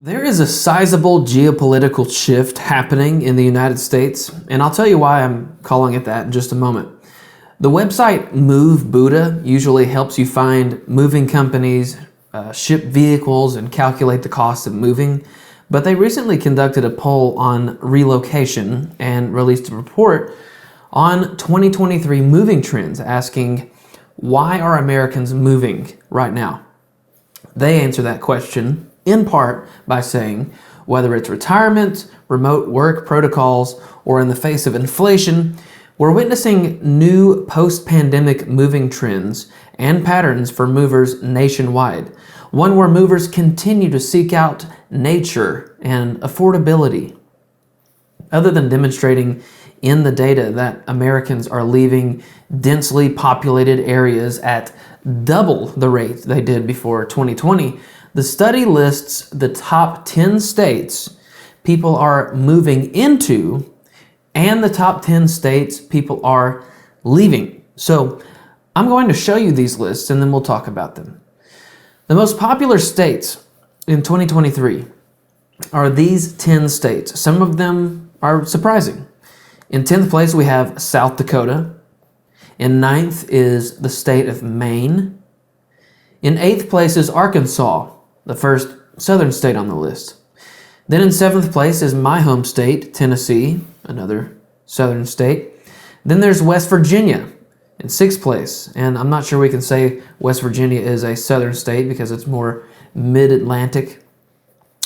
There is a sizable geopolitical shift happening in the United States, and I'll tell you why I'm calling it that in just a moment. The website Move Buddha usually helps you find moving companies, ship vehicles, and calculate the cost of moving, but they recently conducted a poll on relocation and released a report on 2023 moving trends, asking why are Americans moving right now? They answer that question in part by saying whether it's retirement, remote work protocols, or in the face of inflation, we're witnessing new post-pandemic moving trends and patterns for movers nationwide. One where movers continue to seek out nature and affordability. Other than demonstrating in the data that Americans are leaving densely populated areas at double the rate they did before 2020, the study lists the top 10 states people are moving into and the top 10 states people are leaving. So I'm going to show you these lists and then we'll talk about them. The most popular states in 2023 are these 10 states. Some of them are surprising. In 10th place, we have South Dakota. In 9th is the state of Maine. In 8th place is Arkansas, the first southern state on the list. Then in 7th place is my home state, Tennessee, another southern state. Then there's West Virginia in 6th place. And I'm not sure we can say West Virginia is a southern state because it's more mid-Atlantic.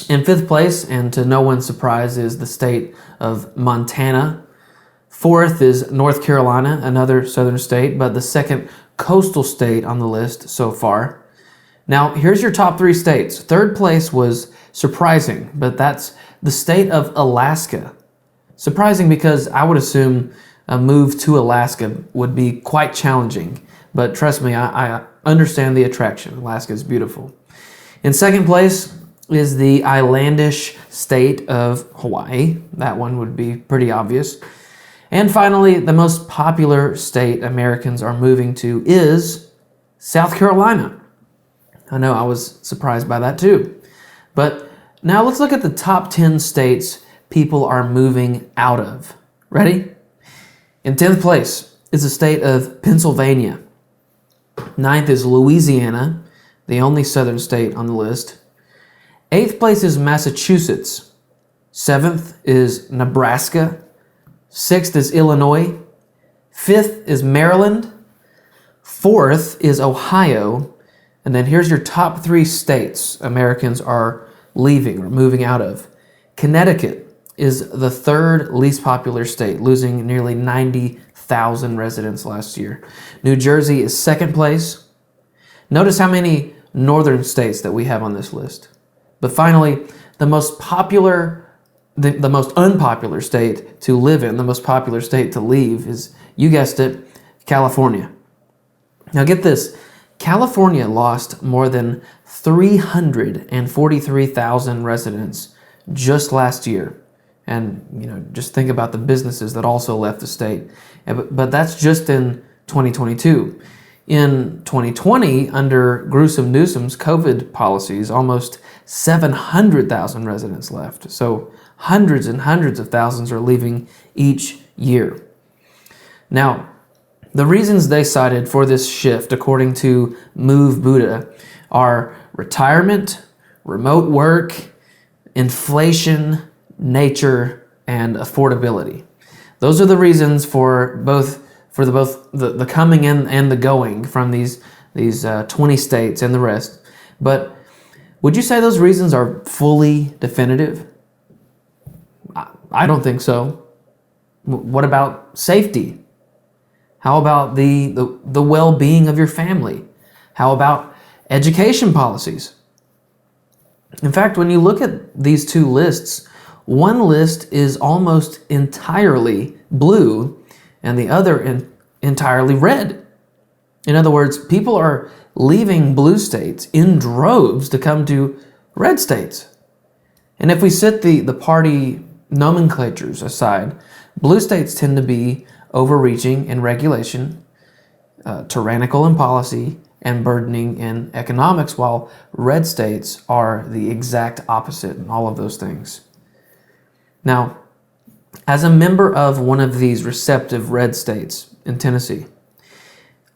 In 5th place, and to no one's surprise, is the state of Montana. 4th is North Carolina, another southern state, but the second coastal state on the list so far. Now, here's your top 3 states. 3rd place was surprising, but that's the state of Alaska. Surprising because I would assume a move to Alaska would be quite challenging, but trust me, I understand the attraction. Alaska is beautiful. In 2nd place is the islandish state of Hawaii. That one would be pretty obvious. And finally, the most popular state Americans are moving to is South Carolina. I know I was surprised by that too. But now let's look at the top 10 states people are moving out of. Ready? In 10th place is the state of Pennsylvania. 9th is Louisiana, the only southern state on the list. 8th place is Massachusetts. 7th is Nebraska. 6th is Illinois. 5th is Maryland. 4th is Ohio. And then here's your top 3 states Americans are leaving or moving out of. Connecticut is the 3rd least popular state, losing nearly 90,000 residents last year. New Jersey is 2nd place. Notice how many northern states that we have on this list. But finally, the most unpopular state to live in, the most popular state to leave is, you guessed it, California. Now get this. California lost more than 343,000 residents just last year. And, just think about the businesses that also left the state. But that's just in 2022. In 2020, under Gruesome Newsom's COVID policies, almost 700,000 residents left. So hundreds and hundreds of thousands are leaving each year. Now, the reasons they cited for this shift, according to Move Buddha, are retirement, remote work, inflation, nature, and affordability. Those are the reasons for the coming in and the going from these 20 states and the rest. But would you say those reasons are fully definitive? I don't think so. What about safety? How about the well-being of your family? How about education policies? In fact, when you look at these 2 lists, one list is almost entirely blue and the other entirely red. In other words, people are leaving blue states in droves to come to red states. And if we set the party nomenclatures aside, blue states tend to be overreaching in regulation, tyrannical in policy, and burdening in economics, while red states are the exact opposite in all of those things. Now, as a member of one of these receptive red states in Tennessee,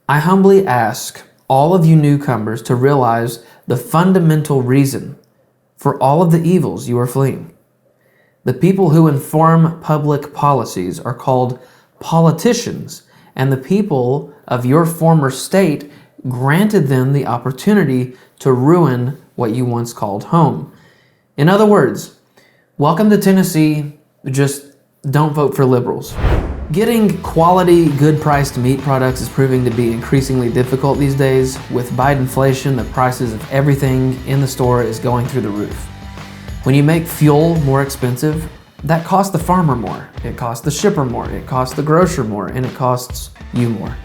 I humbly ask all of you newcomers to realize the fundamental reason for all of the evils you are fleeing. The people who inform public policies are called politicians, and the people of your former state granted them the opportunity to ruin what you once called home. In other words, welcome to Tennessee, just don't vote for liberals. Getting quality, good-priced meat products is proving to be increasingly difficult these days. With Bidenflation, the prices of everything in the store is going through the roof. When you make fuel more expensive, that costs the farmer more, it costs the shipper more, it costs the grocer more, and it costs you more.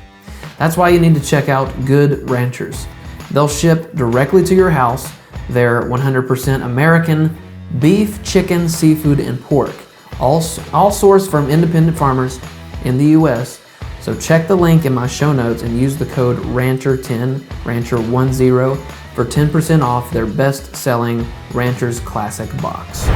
That's why you need to check out Good Ranchers. They'll ship directly to your house. They're 100% American beef, chicken, seafood, and pork, all sourced from independent farmers in the US. So check the link in my show notes and use the code RANCHER10, RANCHER10, for 10% off their best-selling Rancher's Classic Box.